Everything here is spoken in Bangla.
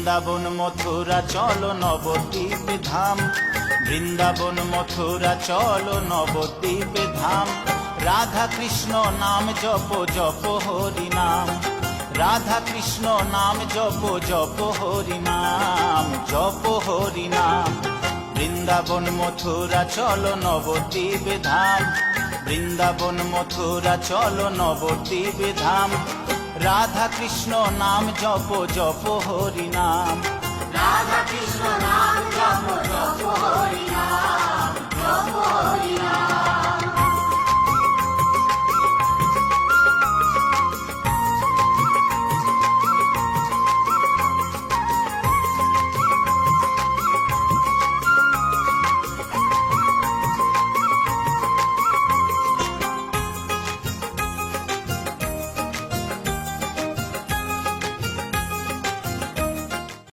বৃন্দাবন মথুরা চলো নবদ্বীপ ধাম, বৃন্দাবন মথুরা চলো নবদ্বীপ ধাম। রাধা কৃষ্ণ নাম জপ জপ হরি নাম, রাধা কৃষ্ণ নাম জপ জপ হরি নাম, জপ হরি নাম। বৃন্দাবন মথুরা চলো নবদ্বীপ ধাম, বৃন্দাবন মথুরা চলো নবদ্বীপ ধাম। রাধা কৃষ্ণ নাম জপ জপ হরি নাম, রাধা কৃষ্ণ নাম জপ জপ হরি